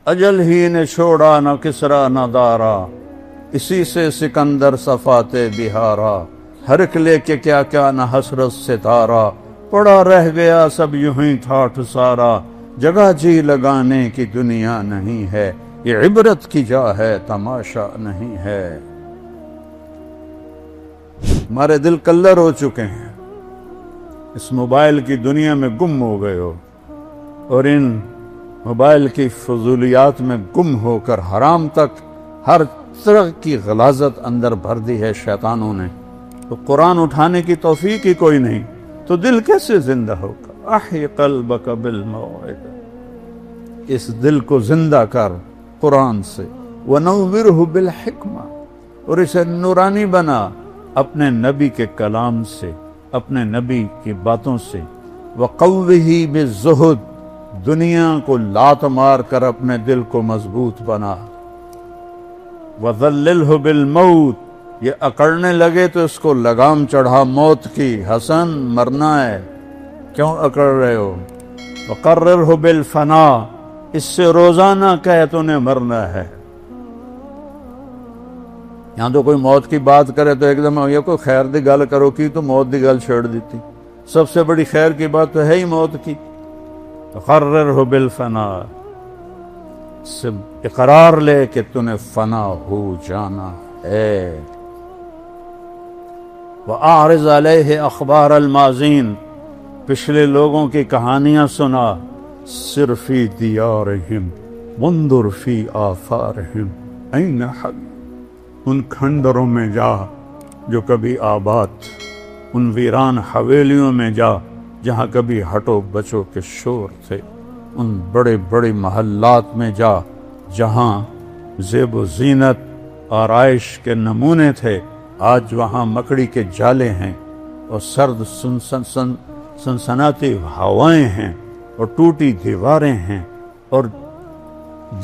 اجل ہی نے چھوڑا نہ کسرا نہ دارا، اسی سے سکندر صفات بہارا، ہر ایک لے کے کیا کیا نہ حسرت ستارہ، پڑا رہ گیا سب یوں ہی ٹھاٹھ سارا، جگہ جی لگانے کی دنیا نہیں ہے، یہ عبرت کی جا ہے تماشا نہیں ہے۔ ہمارے دل کلر ہو چکے ہیں، اس موبائل کی دنیا میں گم ہو گئے ہو، اور ان موبائل کی فضولیات میں گم ہو کر حرام تک ہر طرح کی غلاظت اندر بھر دی ہے شیطانوں نے، تو قرآن اٹھانے کی توفیق ہی کوئی نہیں، تو دل کیسے زندہ ہوگا؟ احی قلبک بالموعظہ، اس دل کو زندہ کر قرآن سے، ونورہ بالحکمہ، اور اسے نورانی بنا اپنے نبی کے کلام سے، اپنے نبی کی باتوں سے، وقوہ بالزہد، دنیا کو لات مار کر اپنے دل کو مضبوط بنا، وذللہ بالموت، یہ اکڑنے لگے تو اس کو لگام چڑھا موت کی، حسن مرنا ہے کیوں اکڑ رہے ہو، وقررہ بالفنا، اس سے روزانہ کہے تو نے مرنا ہے۔ یہاں تو کوئی موت کی بات کرے تو ایک دم یہ کوئی خیر دی گل کرو کی تو موت دی گل چھوڑ دیتی، سب سے بڑی خیر کی بات تو ہے ہی موت کی۔ وقررہ بالفنا، سے اقرار لے کہ تو نے فنا ہو جانا ہے۔ وَأَعْرِضْ عَلَيْهِ أَخْبَارَ الْمَاضِينَ، پچھلے لوگوں کی کہانیاں سنا، سِرْ فِي دِيَارِهِمْ وَانْظُرْ فِي آثَارِهِمْ أَيْنَ حَلُّوا، ان کھنڈروں میں جا جو کبھی آباد، ان ویران حویلیوں میں جا جہاں کبھی ہٹو بچو کے شور تھے، ان بڑے بڑے محلات میں جا جہاں زیب و زینت آرائش کے نمونے تھے، آج وہاں مکڑی کے جالے ہیں، اور سرد سنسناتی ہوائیں ہیں، اور ٹوٹی دیواریں ہیں، اور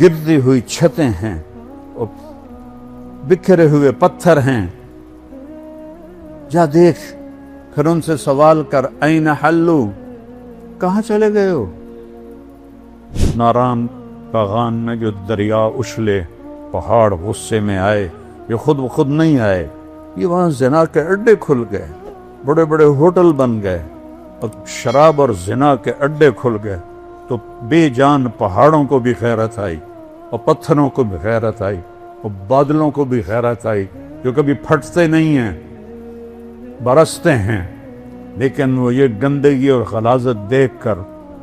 گرتی ہوئی چھتیں ہیں، اور بکھرے ہوئے پتھر ہیں۔ جا دیکھ، پھر ان سے سوال کر، این حلو، کہاں چلے گئے ہو؟ ناران باغان میں جو دریا اچھلے، پہاڑ غصے میں آئے، یہ خود بخود نہیں آئے، یہ وہاں زنا کے اڈے کھل گئے، بڑے بڑے ہوٹل بن گئے، اور شراب اور زنا کے اڈے کھل گئے، تو بے جان پہاڑوں کو بھی غیرت آئی، اور پتھروں کو بھی غیرت آئی، اور بادلوں کو بھی غیرت آئی، جو کبھی پھٹتے نہیں ہیں، برستے ہیں، لیکن وہ یہ گندگی اور غلاظت دیکھ کر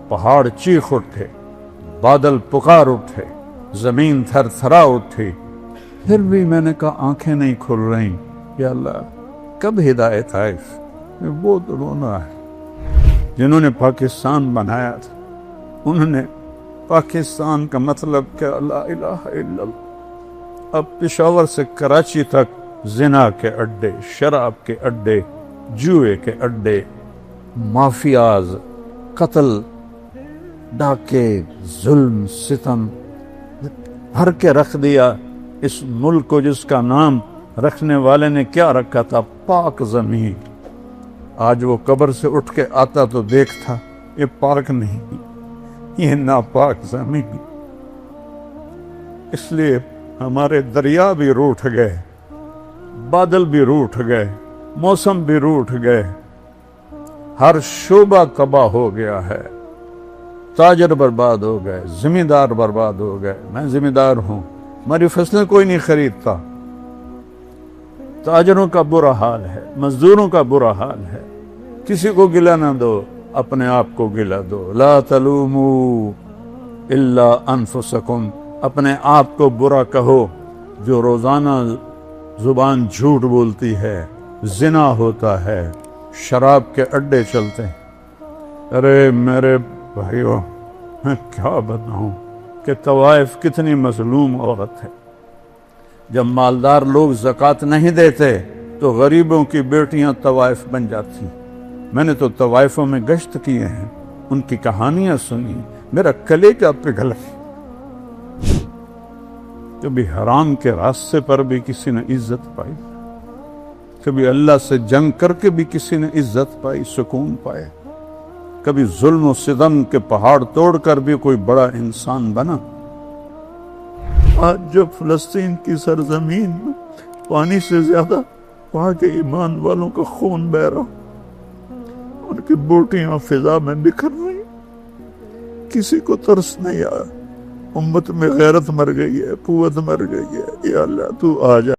پہاڑ چیخ اٹھے، بادل پکار اٹھے، زمین تھر تھرا اٹھی۔ پھر بھی میں نے کہا آنکھیں نہیں کھل رہی، یا اللہ کب ہدایت آئے؟ وہ تو رونا ہے جنہوں نے پاکستان بنایا تھا، انہوں نے پاکستان کا مطلب کیا؟ لا الہ الا اللہ۔ اب پشاور سے کراچی تک زنا کے اڈے، شراب کے اڈے، جوئے کے اڈے، مافیاز، قتل، ڈاکے، ظلم، ستم بھر کے رکھ دیا اس ملک کو، جس کا نام رکھنے والے نے کیا رکھا تھا؟ پاک زمین۔ آج وہ قبر سے اٹھ کے آتا تو دیکھتا یہ پاک نہیں، یہ ناپاک زمین۔ اس لیے ہمارے دریا بھی روٹھ گئے، بادل بھی روٹھ گئے، موسم بھی روٹھ گئے، ہر شعبہ تباہ ہو گیا ہے، تاجر برباد ہو گئے، زمیندار برباد ہو گئے۔ میں زمیندار ہوں، ہماری فصلیں کوئی نہیں خریدتا، تاجروں کا برا حال ہے، مزدوروں کا برا حال ہے۔ کسی کو گلہ نہ دو، اپنے آپ کو گلہ دو۔ لا تلوموا الا انفسکم، اپنے آپ کو برا کہو جو روزانہ زبان جھوٹ بولتی ہے، زنا ہوتا ہے، شراب کے اڈے چلتے ہیں۔ ارے میرے بھائیو، میں کیا بتاؤں کہ طوائف کتنی مظلوم عورت ہے۔ جب مالدار لوگ زکوٰۃ نہیں دیتے تو غریبوں کی بیٹیاں طوائف بن جاتی۔ میں نے تو طوائفوں میں گشت کیے ہیں، ان کی کہانیاں سنی، میرا کلیجہ پگھل۔ کبھی حرام کے راستے پر بھی کسی نے عزت پائی، کبھی اللہ سے جنگ کر کے بھی کسی نے عزت پائی، سکون پائے، کبھی ظلم و ستم کے پہاڑ توڑ کر بھی کوئی بڑا انسان بنا۔ آج جب فلسطین کی سرزمین میں پانی سے زیادہ وہاں کے ایمان والوں کا خون بہ رہا، ان کی بوٹیاں فضا میں بکھر رہی، کسی کو ترس نہیں آیا، امت میں غیرت مر گئی ہے، قوت مر گئی ہے۔ یا اللہ تو آ جا۔